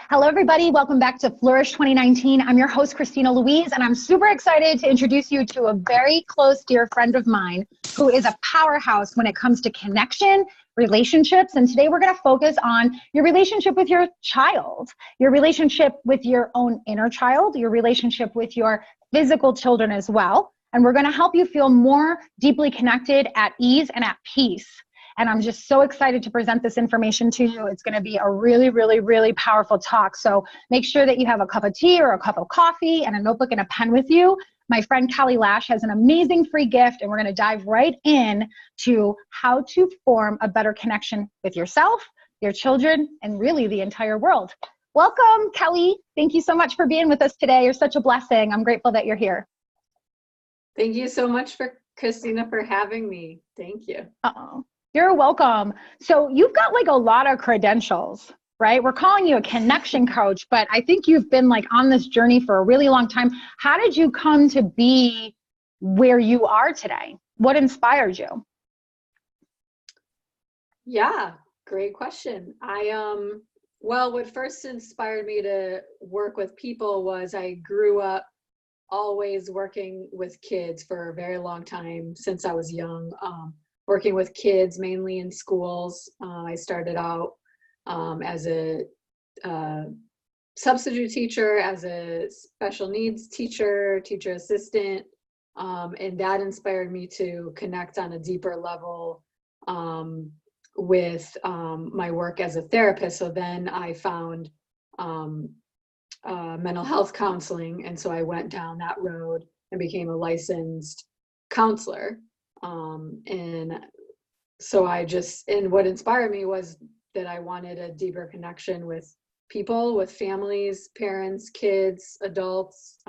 Hello, everybody. Welcome back to Flourish 2019. I'm your host, Christina Louise, and I'm super excited to introduce you to a very close, dear friend of mine who is a powerhouse when it comes to connection, relationships. And today we're going to focus on your relationship with your child, your relationship with your own inner child, your relationship with your physical children as well. And we're going to help you feel more deeply connected, at ease, and at peace. And I'm just so excited to present this information to you. It's going to be a really, really, really powerful talk. So make sure that you have a cup of tea or a cup of coffee and a notebook and a pen with you. My friend Kelly Lash has an amazing free gift, and we're going to dive right in to how to form a better connection with yourself, your children, and really the entire world. Welcome, Kelly. Thank you so much for being with us today. You're such a blessing. I'm grateful that you're here. Thank you so much, Christina, for having me. Thank you. You're welcome. So you've got like a lot of credentials, right? We're calling you a connection coach, but I think you've been like on this journey for a really long time. How did you come to be where you are today? What inspired you? Yeah, great question. Well, what first inspired me to work with people was I grew up always working with kids for a very long time since I was young. Working with kids mainly in schools. I started out as a substitute teacher, as a special needs teacher, teacher assistant, and that inspired me to connect on a deeper level with my work as a therapist. So then I found mental health counseling, and so I went down that road and became a licensed counselor. And so and what inspired me was that I wanted a deeper connection with people, with families, parents, kids, adults,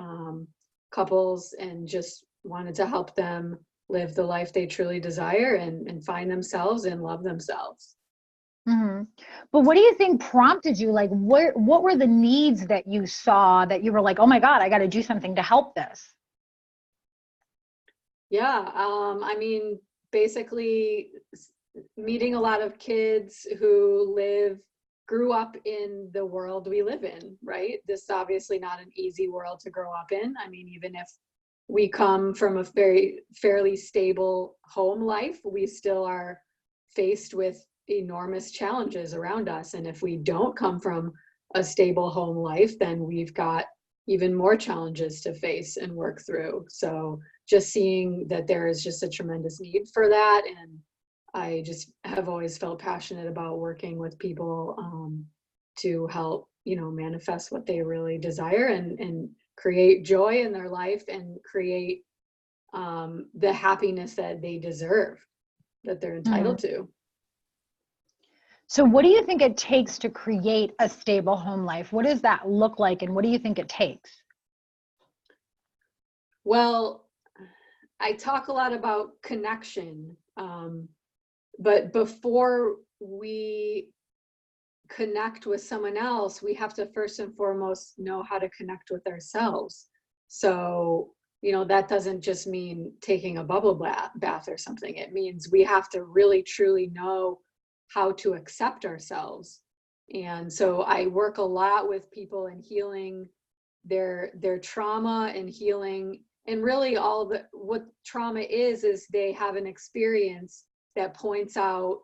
couples, and just wanted to help them live the life they truly desire and find themselves and love themselves. Mm-hmm. But what do you think prompted you? Like, what were the needs that you saw that you were like, oh my God, I got to do something to help this? Yeah, I mean, basically meeting a lot of kids who grew up in the world we live in, right? This is obviously not an easy world to grow up in. I mean, even if we come from a fairly stable home life, we still are faced with enormous challenges around us. And if we don't come from a stable home life, then we've got even more challenges to face and work through. So just seeing that there is just a tremendous need for that. And I just have always felt passionate about working with people to help, manifest what they really desire and create joy in their life and create the happiness that they deserve, that they're entitled to. So what do you think it takes to create a stable home life? What does that look like, and what do you think it takes? Well, I talk a lot about connection, but before we connect with someone else, we have to first and foremost know how to connect with ourselves. So, that doesn't just mean taking a bubble bath or something. It means we have to really, truly know how to accept ourselves. And so I work a lot with people in healing their trauma and healing. And really what trauma is they have an experience that points out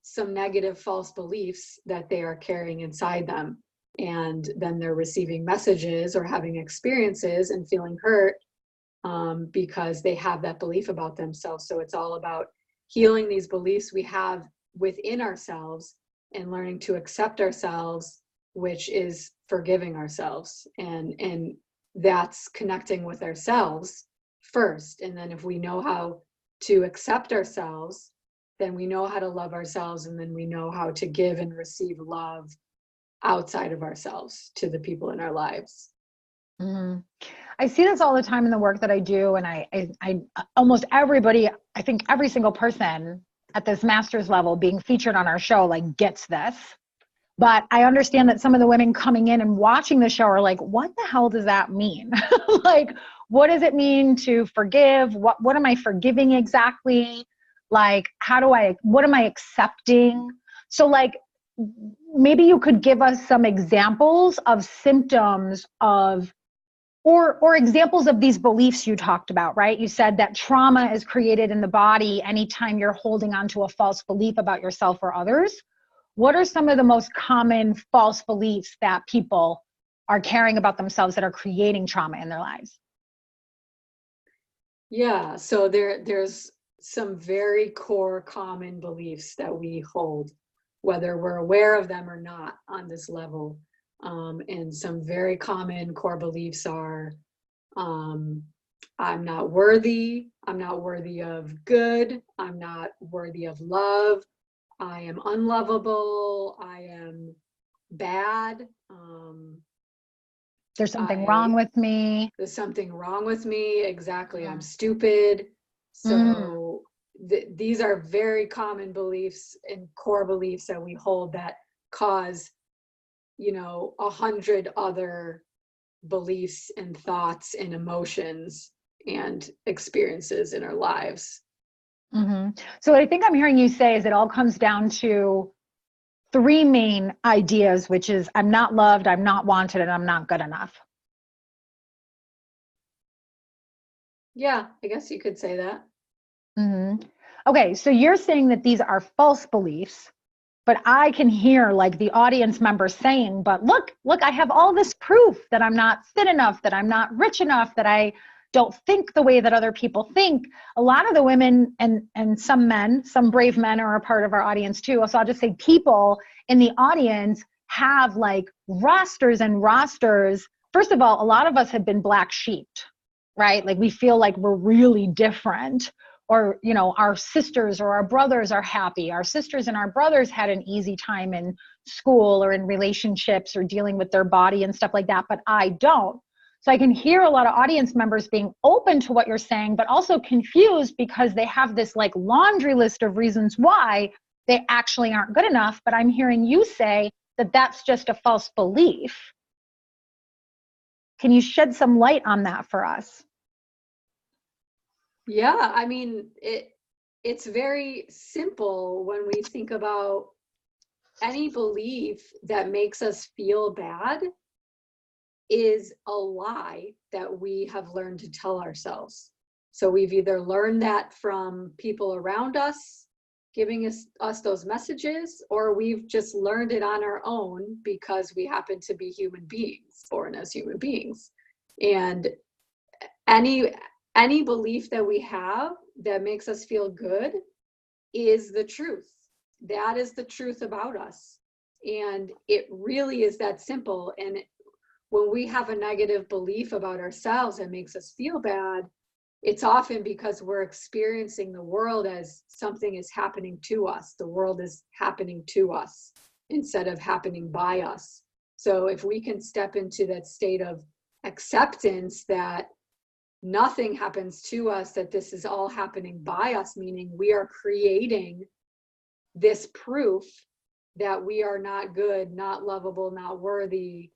some negative false beliefs that they are carrying inside them. And then they're receiving messages or having experiences and feeling hurt because they have that belief about themselves. So it's all about healing these beliefs we have within ourselves and learning to accept ourselves, which is forgiving ourselves. And that's connecting with ourselves first. And then if we know how to accept ourselves, then we know how to love ourselves, and then we know how to give and receive love outside of ourselves to the people in our lives. Mm-hmm. I see this all the time in the work that I do, and I almost everybody, I think every single person at this master's level being featured on our show like gets this. But I understand that some of the women coming in and watching the show are like, what the hell does that mean? Like, what does it mean to forgive? What am I forgiving exactly? Like, what am I accepting? So like, maybe you could give us some examples of symptoms of, or examples of these beliefs you talked about, right? You said that trauma is created in the body anytime you're holding on to a false belief about yourself or others. What are some of the most common false beliefs that people are carrying about themselves that are creating trauma in their lives? Yeah, so there's some very core common beliefs that we hold, whether we're aware of them or not on this level. And some very common core beliefs are, I'm not worthy of good, I'm not worthy of love, I am unlovable, I am bad, There's something wrong with me. there's something wrong with me, exactly, I'm Mm. stupid. Mm. So these are very common beliefs and core beliefs that we hold that cause, 100 other beliefs and thoughts and emotions and experiences in our lives. Mm-hmm. So what I think I'm hearing you say is it all comes down to three main ideas, which is I'm not loved, I'm not wanted, and I'm not good enough. Yeah, I guess you could say that. Mm-hmm. Okay, so you're saying that these are false beliefs, but I can hear like the audience member saying, but look, I have all this proof that I'm not fit enough, that I'm not rich enough, that I don't think the way that other people think. A lot of the women and some men, some brave men are a part of our audience too. So I'll just say people in the audience have like rosters and rosters. First of all, a lot of us have been black sheeped, right? Like we feel like we're really different, or our sisters or our brothers are happy. Our sisters and our brothers had an easy time in school or in relationships or dealing with their body and stuff like that, but I don't. So I can hear a lot of audience members being open to what you're saying, but also confused because they have this like laundry list of reasons why they actually aren't good enough. But I'm hearing you say that that's just a false belief. Can you shed some light on that for us? Yeah, I mean, it's very simple when we think about any belief that makes us feel bad is a lie that we have learned to tell ourselves. So we've either learned that from people around us giving us those messages, or we've just learned it on our own because we happen to be human beings, born as human beings. And any belief that we have that makes us feel good is the truth. That is the truth about us. And it really is that simple. And when we have a negative belief about ourselves that makes us feel bad, it's often because we're experiencing the world as something is happening to us. The world is happening to us instead of happening by us. So if we can step into that state of acceptance that nothing happens to us, that this is all happening by us, meaning we are creating this proof that we are not good, not lovable, not worthy.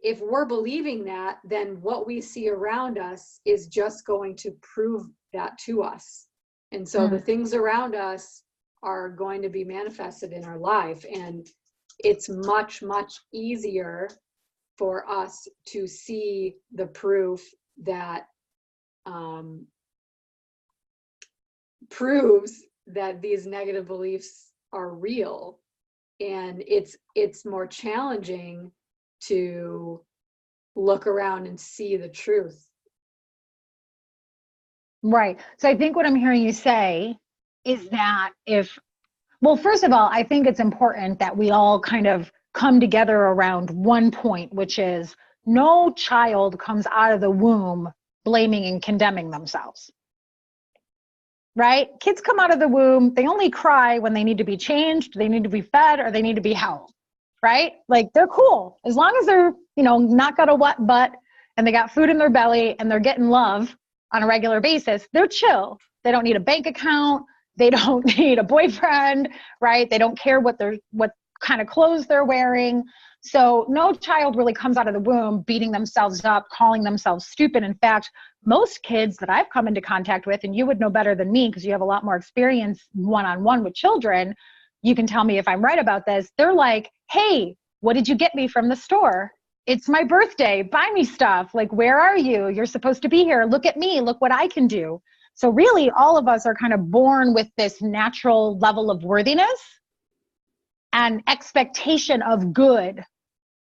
If we're believing that, then what we see around us is just going to prove that to us. And so the things around us are going to be manifested in our life. And it's much, much easier for us to see the proof that proves that these negative beliefs are real. And it's more challenging to look around and see the truth. Right. So I think what I'm hearing you say is that well, first of all, I think it's important that we all kind of come together around one point, which is no child comes out of the womb blaming and condemning themselves. Right? Kids come out of the womb, they only cry when they need to be changed, they need to be fed, or they need to be held. Right? Like they're cool. As long as they're, not got a wet butt and they got food in their belly and they're getting love on a regular basis, they're chill. They don't need a bank account. They don't need a boyfriend, right? They don't care what kind of clothes they're wearing. So no child really comes out of the womb beating themselves up, calling themselves stupid. In fact, most kids that I've come into contact with, and you would know better than me because you have a lot more experience one-on-one with children, you can tell me if I'm right about this, they're like, hey, what did you get me from the store? It's my birthday. Buy me stuff. Like, where are you? You're supposed to be here. Look at me. Look what I can do. So really, all of us are kind of born with this natural level of worthiness and expectation of good,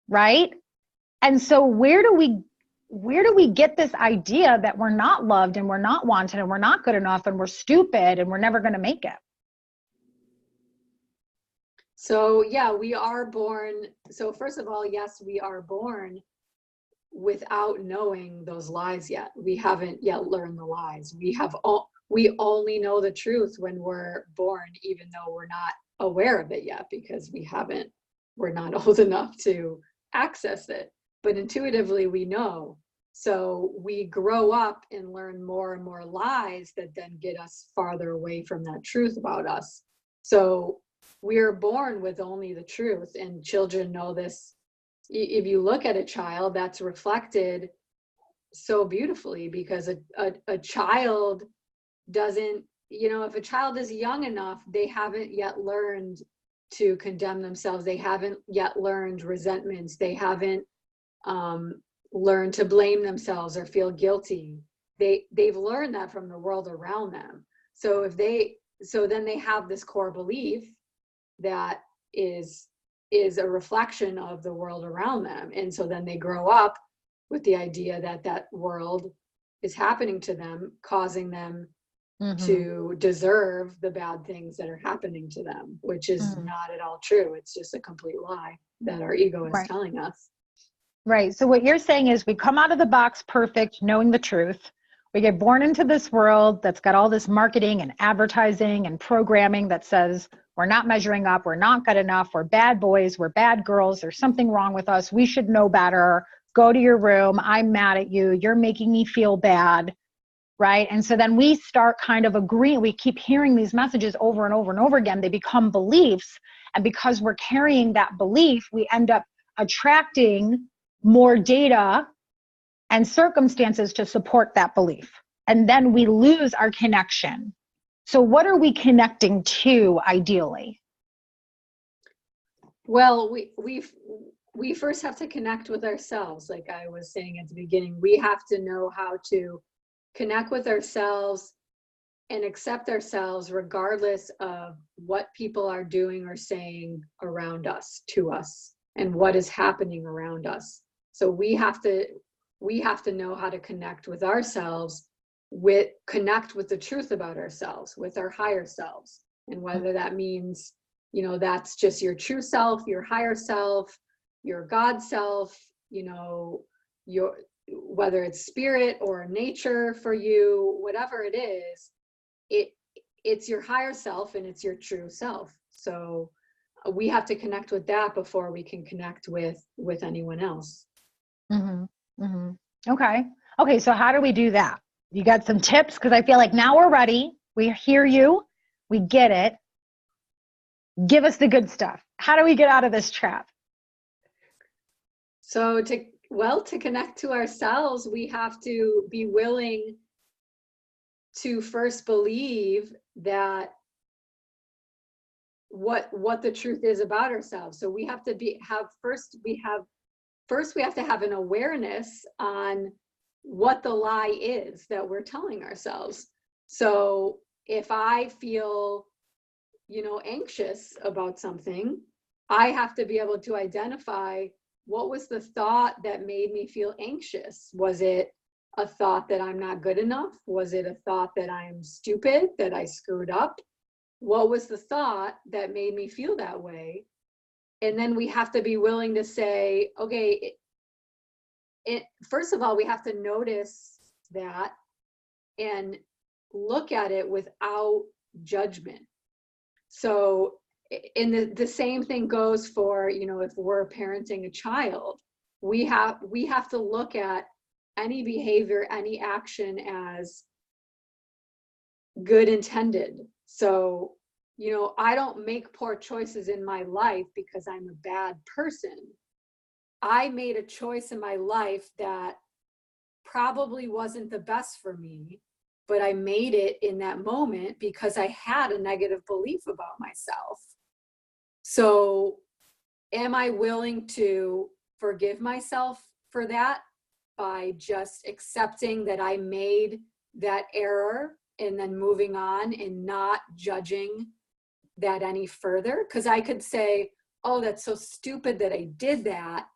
right? And so where do we get this idea that we're not loved and we're not wanted and we're not good enough and we're stupid and we're never going to make it? So yeah, we are born. So first of all, yes, we are born without knowing those lies yet. We haven't yet learned the lies. We only know the truth when we're born, even though we're not aware of it yet, because we're not old enough to access it. But intuitively we know. So we grow up and learn more and more lies that then get us farther away from that truth about us. So we're born with only the truth, and children know this. If you look at a child, that's reflected so beautifully, because a child doesn't, if a child is young enough, they haven't yet learned to condemn themselves. They haven't yet learned resentments. They haven't learned to blame themselves or feel guilty. They've learned that from the world around them. So then they have this core belief that is a reflection of the world around them. And so then they grow up with the idea that that world is happening to them, causing them to deserve the bad things that are happening to them, which is not at all true. It's just a complete lie that our ego is telling us. Right. So what you're saying is we come out of the box perfect, knowing the truth. We get born into this world that's got all this marketing and advertising and programming that says we're not measuring up, we're not good enough, we're bad boys, we're bad girls, there's something wrong with us, we should know better, go to your room, I'm mad at you, you're making me feel bad, right? And so then we start kind of agreeing, we keep hearing these messages over and over and over again, they become beliefs, and because we're carrying that belief, we end up attracting more data and circumstances to support that belief. And then we lose our connection. So what are we connecting to ideally? Well, we first have to connect with ourselves. Like I was saying at the beginning, we have to know how to connect with ourselves and accept ourselves regardless of what people are doing or saying around us, to us, and what is happening around us. So we have to know how to connect with ourselves, connect with the truth about ourselves, with our higher selves. And whether that means, that's just your true self, your higher self, your God self, whether it's spirit or nature for you, whatever it is, it's your higher self and it's your true self. So we have to connect with that before we can connect with anyone else. Okay, so how do we do that? You got some tips? Because I feel like now we're ready. We hear you. We get it. Give us the good stuff. How do we get out of this trap? So to connect to ourselves, we have to be willing to first believe that what the truth is about ourselves. So we have to we have to have an awareness on what the lie is that we're telling ourselves. So if I feel, anxious about something, I have to be able to identify what was the thought that made me feel anxious. Was it a thought that I'm not good enough? Was it a thought that I'm stupid, that I screwed up? What was the thought that made me feel that way? And then we have to be willing to say, okay, first of all, we have to notice that and look at it without judgment. So, and the same thing goes for, if we're parenting a child, we have to look at any behavior, any action as good intended. So, I don't make poor choices in my life because I'm a bad person. I made a choice in my life that probably wasn't the best for me, but I made it in that moment because I had a negative belief about myself. So am I willing to forgive myself for that by just accepting that I made that error and then moving on and not judging that any further? Because I could say, oh, that's so stupid that I did that.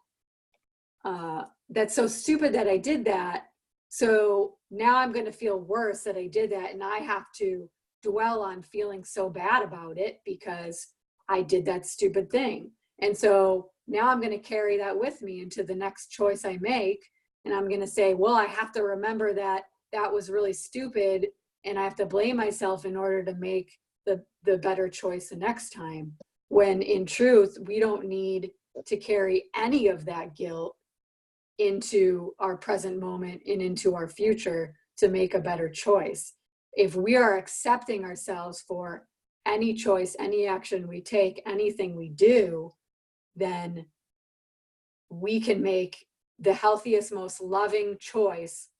That's so stupid that I did that. So now I'm going to feel worse that I did that. And I have to dwell on feeling so bad about it because I did that stupid thing. And so now I'm going to carry that with me into the next choice I make. And I'm going to say, well, I have to remember that that was really stupid. And I have to blame myself in order to make the better choice the next time. When in truth, we don't need to carry any of that guilt into our present moment and into our future to make a better choice. If we are accepting ourselves for any choice, any action we take, anything we do, then we can make the healthiest, most loving choice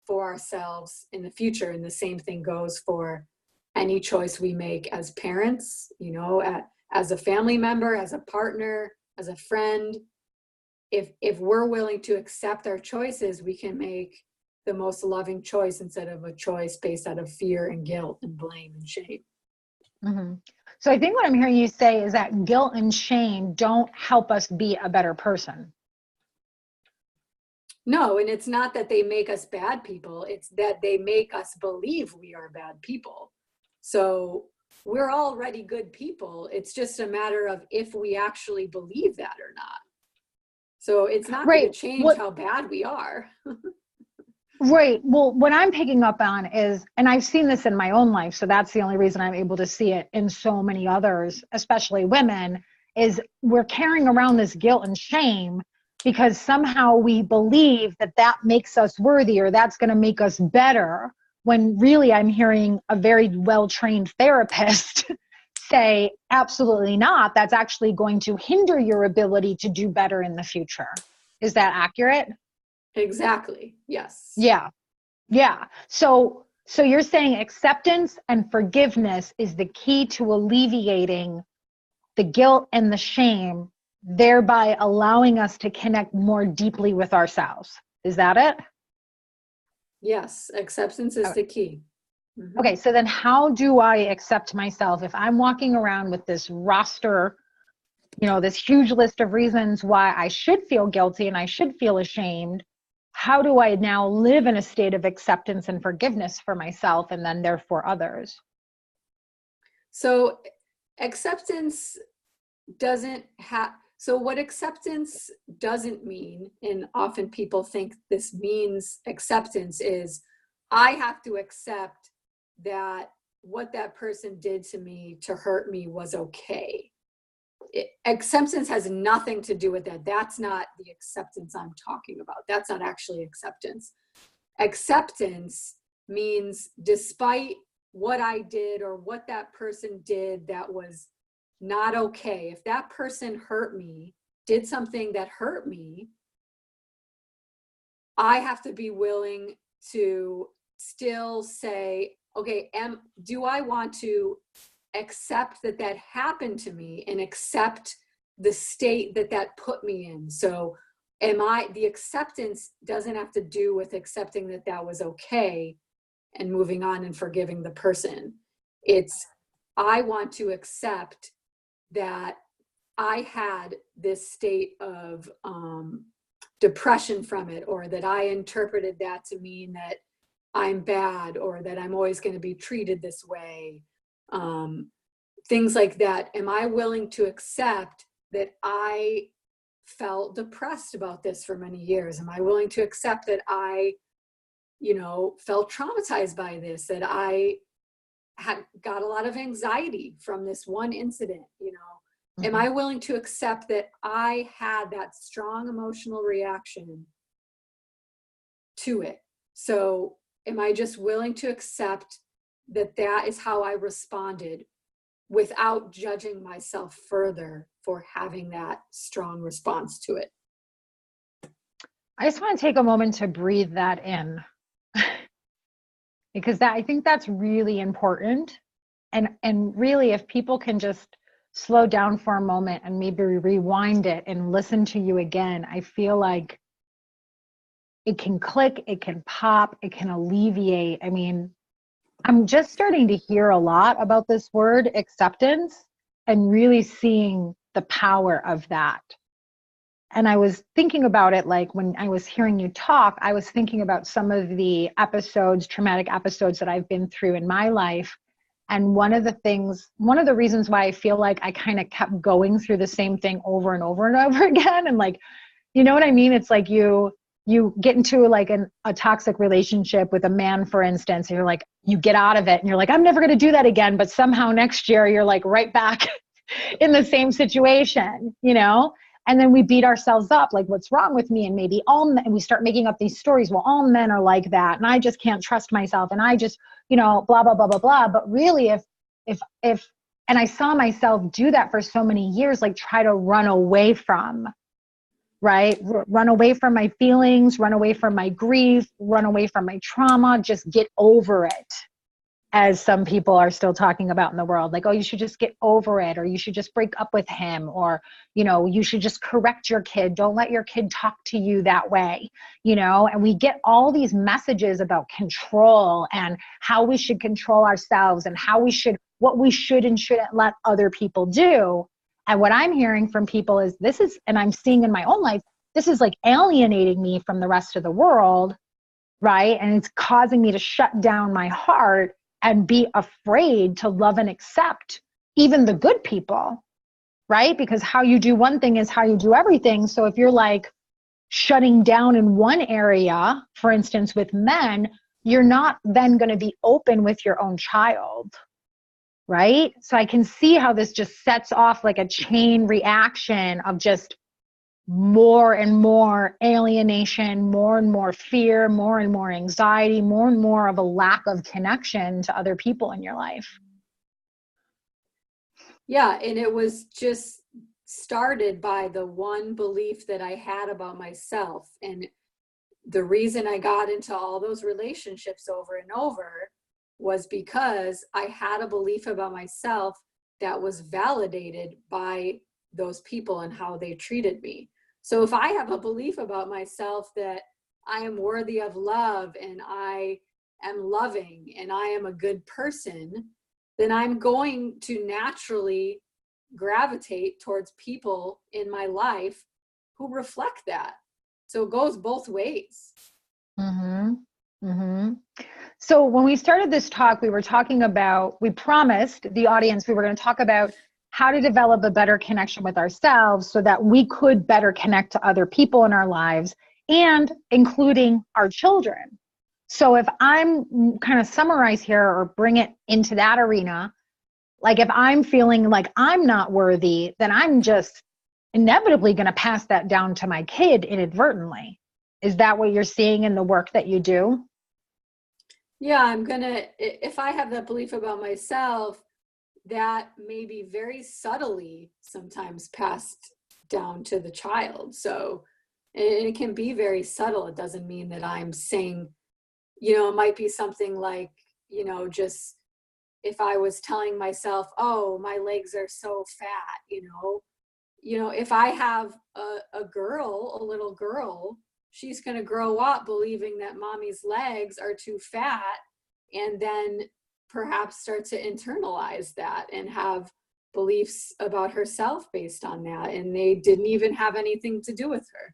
for ourselves in the future. And the same thing goes for any choice we make as parents, you know, as a family member, as a partner, as a friend. If we're willing to accept our choices, we can make the most loving choice instead of a choice based out of fear and guilt and blame and shame. Mm-hmm. So I think what I'm hearing you say is that guilt and shame don't help us be a better person. No, and it's not that they make us bad people. It's that they make us believe we are bad people. So we're already good people. It's just a matter of if we actually believe that or not. So it's not going to change how bad we are. Right. Well, what I'm picking up on is, and I've seen this in my own life, so that's the only reason I'm able to see it in so many others, especially women, is we're carrying around this guilt and shame because somehow we believe that that makes us worthy or that's going to make us better, when really I'm hearing a very well-trained therapist say, absolutely not. That's actually going to hinder your ability to do better in the future. Is that accurate? Exactly. Yes. Yeah. Yeah. So you're saying acceptance and forgiveness is the key to alleviating the guilt and the shame, thereby allowing us to connect more deeply with ourselves. Is that it? Yes. Acceptance is the key. Mm-hmm. Okay. So then how do I accept myself if I'm walking around with this roster, you know, this huge list of reasons why I should feel guilty and I should feel ashamed? How do I now live in a state of acceptance and forgiveness for myself and then therefore others? So acceptance doesn't have, so what acceptance doesn't mean, and often people think this means acceptance, is I have to accept that what that person did to me to hurt me was okay. Acceptance has nothing to do with that. That's not the acceptance I'm talking about. That's not actually acceptance. Acceptance means despite what I did or what that person did that was not okay, if that person hurt me, did something that hurt me, I have to be willing to still say, okay, do I want to accept that that happened to me and accept the state that that put me in? So the acceptance doesn't have to do with accepting that that was okay and moving on and forgiving the person. It's, I want to accept that I had this state of depression from it, or that I interpreted that to mean that I'm bad or that I'm always going to be treated this way. Things like that. Am I willing to accept that I felt depressed about this for many years? Am I willing to accept that I, felt traumatized by this, that I had got a lot of anxiety from this one incident, Mm-hmm. Am I willing to accept that I had that strong emotional reaction to it? So am I just willing to accept that that is how I responded without judging myself further for having that strong response to it? I just want to take a moment to breathe that in because I think that's really important. And really, if people can just slow down for a moment and maybe rewind it and listen to you again, I feel like it can click, it can pop, it can alleviate. I mean, I'm just starting to hear a lot about this word acceptance and really seeing the power of that. And I was thinking about it, like when I was hearing you talk, I was thinking about some of the episodes, traumatic episodes that I've been through in my life. And one of the reasons why I feel like I kind of kept going through the same thing over and over and over again. And like, you know what I mean? It's like you get into like a toxic relationship with a man, for instance, and you're like, you get out of it and you're like, I'm never going to do that again. But somehow next year you're like right back in the same situation, you know? And then we beat ourselves up, like, what's wrong with me? And maybe all men, and we start making up these stories. Well, all men are like that. And I just can't trust myself. And I just, you know, blah, blah, blah, blah, blah. But really, and I saw myself do that for so many years, like try to run away from, right? Run away from my feelings, run away from my grief, run away from my trauma, just get over it. As some people are still talking about in the world, like, oh, you should just get over it, or you should just break up with him, or, you know, you should just correct your kid. Don't let your kid talk to you that way, you know? And we get all these messages about control and how we should control ourselves and what we should and shouldn't let other people do. And what I'm hearing from people is and I'm seeing in my own life, this is like alienating me from the rest of the world, right? And it's causing me to shut down my heart and be afraid to love and accept even the good people, right? Because how you do one thing is how you do everything. So if you're like shutting down in one area, for instance, with men, you're not then going to be open with your own child, right? So I can see how this just sets off like a chain reaction of just more and more alienation, more and more fear, more and more anxiety, more and more of a lack of connection to other people in your life. Yeah, and it was just started by the one belief that I had about myself. And the reason I got into all those relationships over and over was because I had a belief about myself that was validated by those people and how they treated me. So if I have a belief about myself that I am worthy of love and I am loving and I am a good person, then I'm going to naturally gravitate towards people in my life who reflect that. So it goes both ways. Mm-hmm. Mm-hmm. So when we started this talk, we promised the audience we were going to talk about how to develop a better connection with ourselves so that we could better connect to other people in our lives, and including our children. So if I'm kind of summarize here or bring it into that arena, like if I'm feeling like I'm not worthy, then I'm just inevitably going to pass that down to my kid inadvertently. Is that what you're seeing in the work that you do? Yeah, if I have that belief about myself, that may be very subtly sometimes passed down to the child. So it can be very subtle. It doesn't mean that I'm saying, it might be something like, just if I was telling myself, oh, my legs are so fat, if I have a little girl, she's going to grow up believing that mommy's legs are too fat, and then perhaps start to internalize that and have beliefs about herself based on that. And they didn't even have anything to do with her.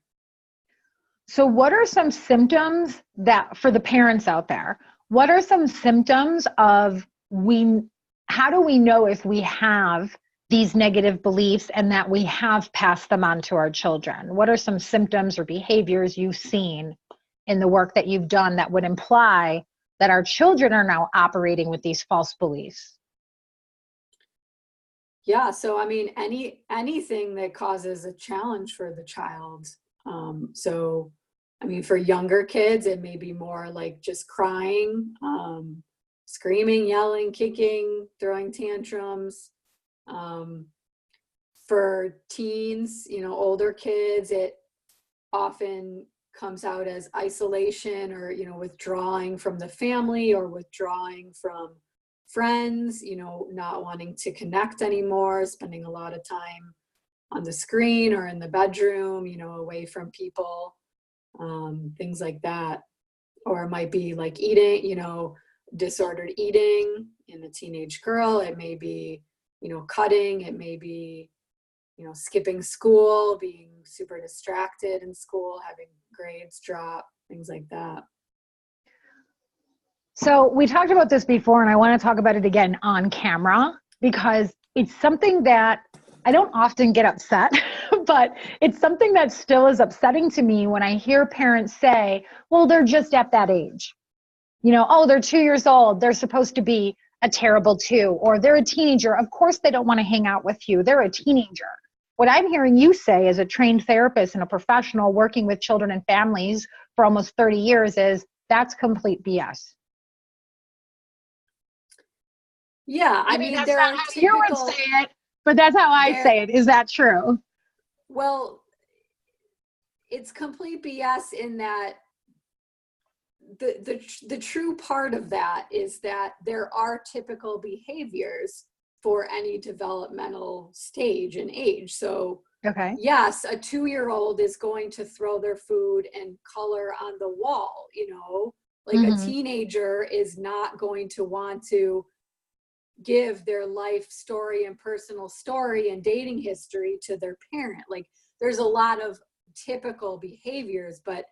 So what are some symptoms that, for the parents out there, what are some symptoms of how do we know if we have these negative beliefs and that we have passed them on to our children? What are some symptoms or behaviors you've seen in the work that you've done that would imply that our children are now operating with these false beliefs? Yeah, so I mean, anything that causes a challenge for the child. So, I mean, for younger kids, it may be more like just crying, screaming, yelling, kicking, throwing tantrums. For teens, older kids, it often comes out as isolation or, withdrawing from the family or withdrawing from friends, you know, not wanting to connect anymore, spending a lot of time on the screen or in the bedroom, you know, away from people, things like that. Or it might be like eating, you know, disordered eating in a teenage girl. It may be, you know, cutting. It may be, you know, skipping school, being super distracted in school, having grades drop, things like that. So we talked about this before, and I want to talk about it again on camera because it's something that I don't often get upset, but it's something that still is upsetting to me when I hear parents say, well, they're just at that age. You know, oh, they're 2 years old. They're supposed to be a terrible 2, or they're a teenager. Of course, they don't want to hang out with you. They're a teenager. What I'm hearing you say as a trained therapist and a professional working with children and families for almost 30 years is that's complete BS. Yeah, I mean, That's there not are how you would typical, say it, but that's how I say it. Is that true? well, it's complete BS in that the true part of that is that there are typical behaviors for any developmental stage and age. So Okay. yes, a 2-year-old is going to throw their food and color on the wall, you know, like a teenager is not going to want to give their life story and personal story and dating history to their parent. Like there's a lot of typical behaviors, but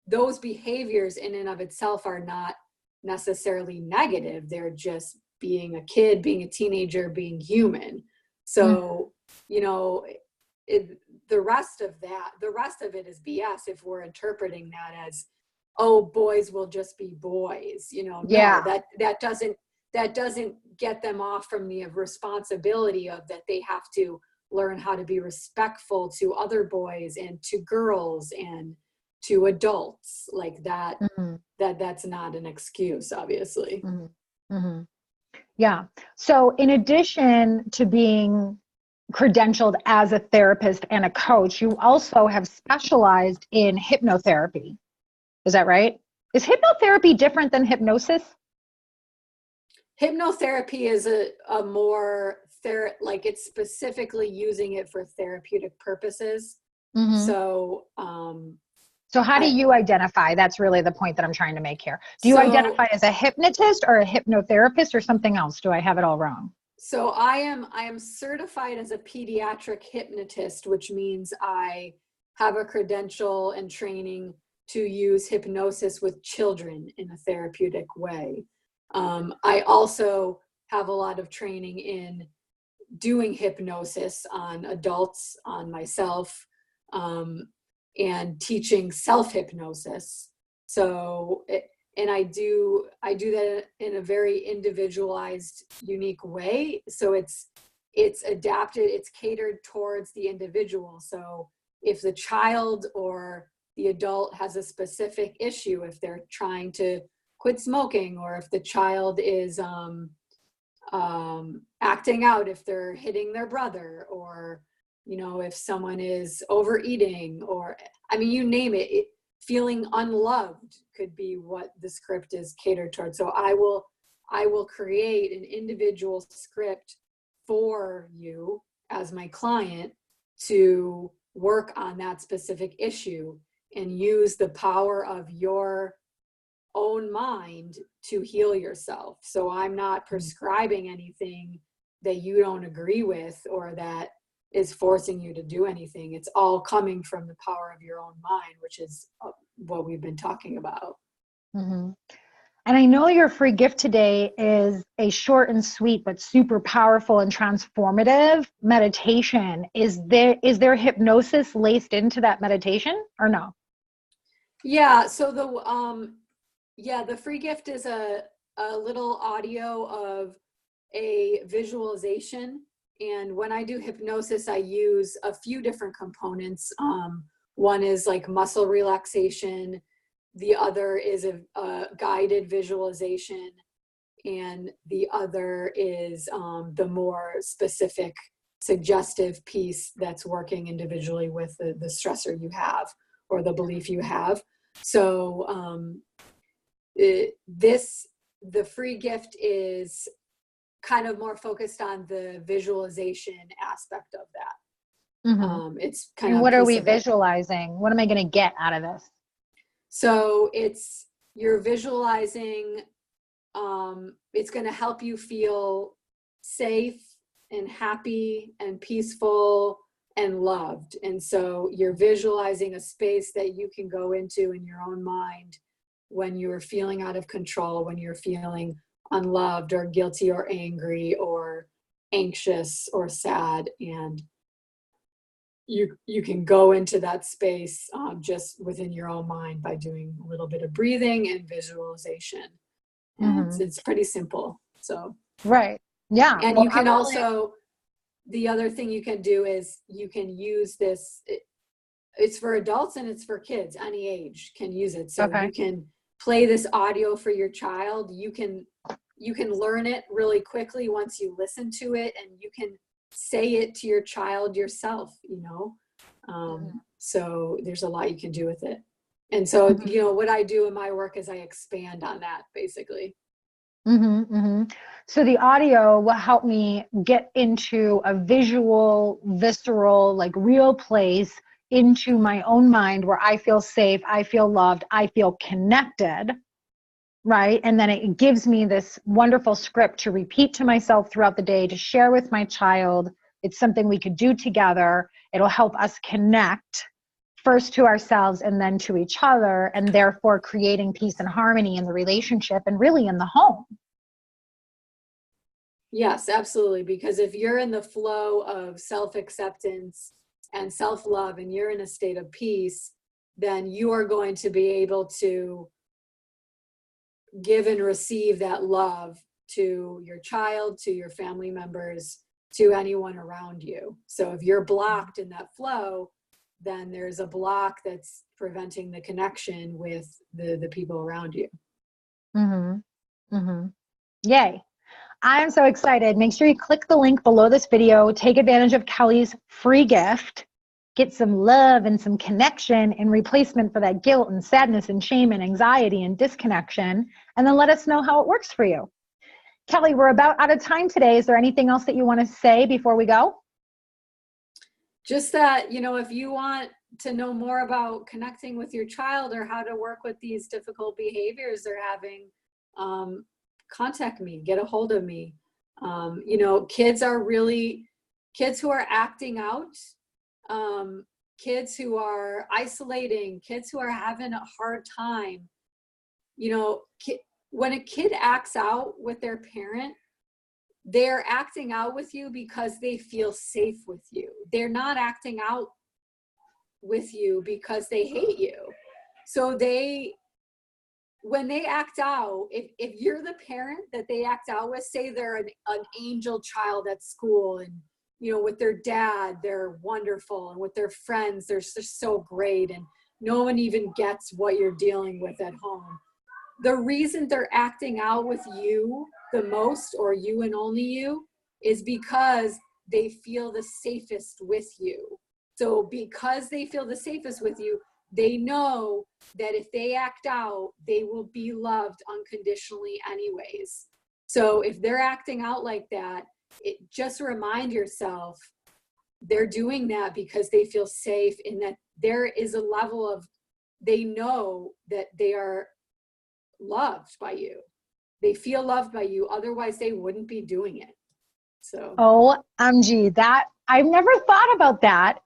those behaviors in and of itself are not necessarily negative. They're just being a kid, being a teenager, being human. So, you know, the rest of it is BS if we're interpreting that as, oh, boys will just be boys. You know, Yeah. no, that doesn't get them off from the responsibility of that they have to learn how to be respectful to other boys and to girls and to adults like that. That's not an excuse, obviously. Yeah. So in addition to being credentialed as a therapist and a coach, you also have specialized in hypnotherapy. Is that right? Is hypnotherapy different than hypnosis? Hypnotherapy is a more like it's specifically using it for therapeutic purposes. So so how do you identify? That's really the point that I'm trying to make here. Do you so identify as a hypnotist or a hypnotherapist or something else? Do I have it all wrong? so I am certified as a pediatric hypnotist, which means I have a credential and training to use hypnosis with children in a therapeutic way. I also have a lot of training in doing hypnosis on adults, on myself, and teaching self-hypnosis. So, and I do that in a very individualized, unique way. So it's adapted, it's catered towards the individual. So if the child or the adult has a specific issue, if they're trying to quit smoking, or if the child is acting out, if they're hitting their brother, or, you know, if someone is overeating, or, I mean, you name it, feeling unloved could be what the script is catered towards. So I will create an individual script for you as my client to work on that specific issue and use the power of your own mind to heal yourself. So I'm not prescribing anything that you don't agree with or that is forcing you to do anything. It's all coming from the power of your own mind, which is what we've been talking about. And I know your free gift today is a short and sweet, but super powerful and transformative meditation. Is there hypnosis laced into that meditation or no? Yeah. So the free gift is a little audio of a visualization. And when I do hypnosis, I use a few different components. One is like muscle relaxation. The other is a guided visualization. And the other is the more specific suggestive piece that's working individually with the stressor you have or the belief you have. So the free gift is kind of more focused on the visualization aspect of that. Mm-hmm. It's kind And of what are piece we of it. visualizing? What am I going to get out of this? So you're visualizing, it's going to help you feel safe and happy and peaceful and loved. And so you're visualizing a space that you can go into in your own mind when you're feeling out of control, when you're feeling unloved or guilty or angry or anxious or sad. And you can go into that space just within your own mind by doing a little bit of breathing and visualization. And it's pretty simple. So right. Yeah. and Well, you can also, the other thing you can do is you can use this, it's for adults and it's for kids, any age can use it. So you can play this audio for your child. You can learn it really quickly once you listen to it, and you can say it to your child yourself, so there's a lot you can do with it. And so, what I do in my work is I expand on that basically. So the audio will help me get into a visual, visceral, like real place into my own mind where I feel safe, I feel loved, I feel connected, right? And then it gives me this wonderful script to repeat to myself throughout the day, to share with my child. It's something we could do together. It'll help us connect first to ourselves and then to each other, and therefore creating peace and harmony in the relationship and really in the home. Yes, absolutely. Because if you're in the flow of self-acceptance and self-love and you're in a state of peace, then you are going to be able to give and receive that love to your child, to your family members, to anyone around you. So if you're blocked in that flow, then there's a block that's preventing the connection with the people around you. Yay. I'm so excited. Make sure you click the link below this video. Take advantage of Kelly's free gift. Get some love and some connection in replacement for that guilt and sadness and shame and anxiety and disconnection. And then let us know how it works for you. Kelly, we're about out of time today. Is there anything else that you want to say before we go? Just that, if you want to know more about connecting with your child or how to work with these difficult behaviors they're having, contact me, get a hold of me. Kids who are acting out, kids who are isolating, kids who are having a hard time. When a kid acts out with their parent, they're acting out with you because they feel safe with you. They're not acting out with you because they hate you. So when they act out, if you're the parent that they act out with, say they're an angel child at school, and with their dad they're wonderful, and with their friends they're just so great, and no one even gets what you're dealing with at home. The reason they're acting out with you the most, or you and only you, is because they feel the safest with you. So because they feel the safest with you, they know that if they act out, they will be loved unconditionally anyways. So if they're acting out like that, just remind yourself they're doing that because they feel safe, and that there is a level of, they know that they are loved by you. They feel loved by you. Otherwise they wouldn't be doing it. So OMG, that I've never thought about that.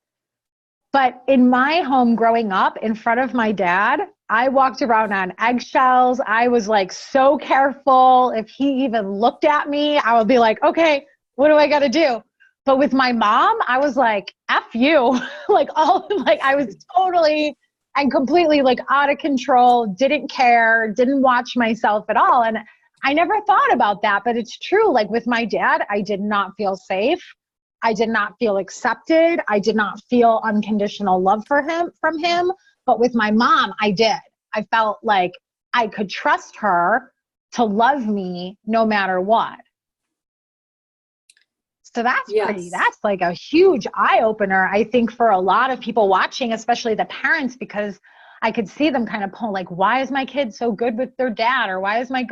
But in my home growing up, in front of my dad, I walked around on eggshells. I was like so careful. If he even looked at me, I would be like, okay, what do I got to do? But with my mom, I was like, F you. I was totally and completely like out of control, didn't care, didn't watch myself at all. And I never thought about that, but it's true. Like with my dad, I did not feel safe. I did not feel accepted. I did not feel unconditional love from him. But with my mom, I did. I felt like I could trust her to love me no matter what. So that's that's like a huge eye opener, I think, for a lot of people watching, especially the parents, because I could see them kind of pull like, why is my kid so good with their dad? Or why is my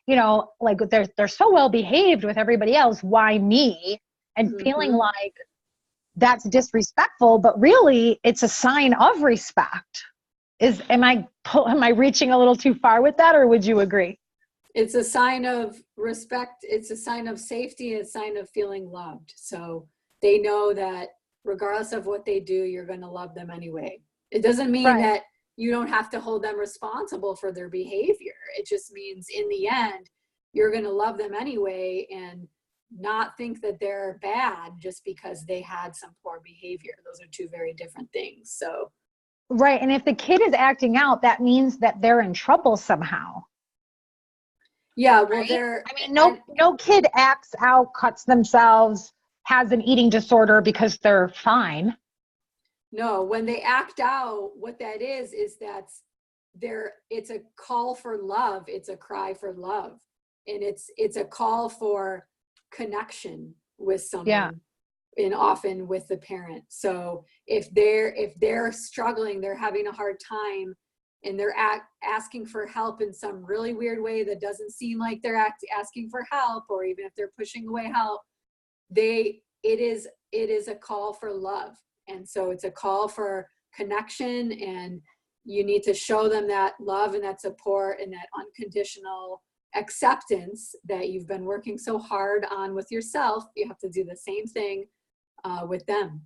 you know, like they're so well behaved with everybody else. Why me? And feeling like that's disrespectful, but really it's a sign of respect. Am I reaching a little too far with that, or would you agree? It's a sign of respect. It's a sign of safety. It's a sign of feeling loved. So they know that regardless of what they do, you're going to love them anyway. It doesn't mean Right. that you don't have to hold them responsible for their behavior. It just means in the end, you're going to love them anyway and not think that they're bad just because they had some poor behavior. Those are two very different things. So, Right. And if the kid is acting out, that means that they're in trouble somehow. yeah, well, Right? I mean, no kid acts out, cuts themselves, has an eating disorder because they're fine. no, when they act out, what that is it's a call for love. It's a cry for love. And it's a call for connection with Yeah. someone and often with the parent. So if they're struggling, they're having a hard time and they're asking for help in some really weird way that doesn't seem like they're asking for help, or even if they're pushing away help, it is a call for love. And so it's a call for connection, and you need to show them that love and that support and that unconditional acceptance that you've been working so hard on with yourself. You have to do the same thing with them.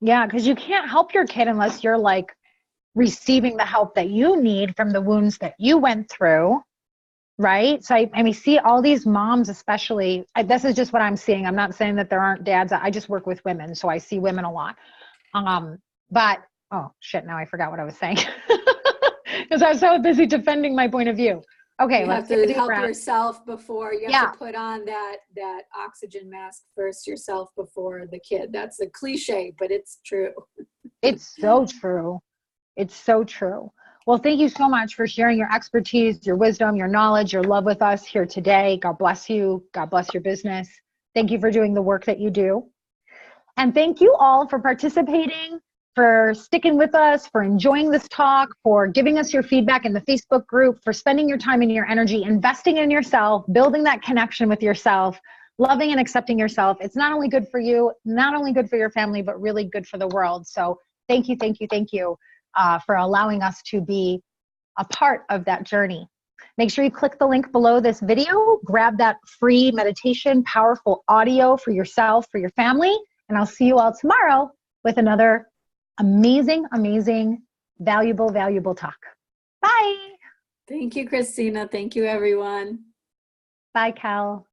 Yeah. Because you can't help your kid unless you're like receiving the help that you need from the wounds that you went through. Right. So I mean, see all these moms, especially, this is just what I'm seeing. I'm not saying that there aren't dads. I just work with women, so I see women a lot. But, oh shit, now I forgot what I was saying because I was so busy defending my point of view. Okay, You have let's take a to deep help breath. yourself before you have Yeah, to put on that oxygen mask first yourself before the kid. That's a cliche, but it's true. it's so true. It's so true. Well, thank you so much for sharing your expertise, your wisdom, your knowledge, your love with us here today. God bless you. God bless your business. Thank you for doing the work that you do. And thank you all for participating, for sticking with us, for enjoying this talk, for giving us your feedback in the Facebook group, for spending your time and your energy investing in yourself, building that connection with yourself, loving and accepting yourself. It's not only good for you, not only good for your family, but really good for the world. So thank you, thank you, thank you for allowing us to be a part of that journey. Make sure you click the link below this video, grab that free meditation, powerful audio for yourself, for your family, and I'll see you all tomorrow with another amazing, amazing, valuable, valuable talk. Bye. Thank you, Christina. Thank you, everyone. Bye, Cal.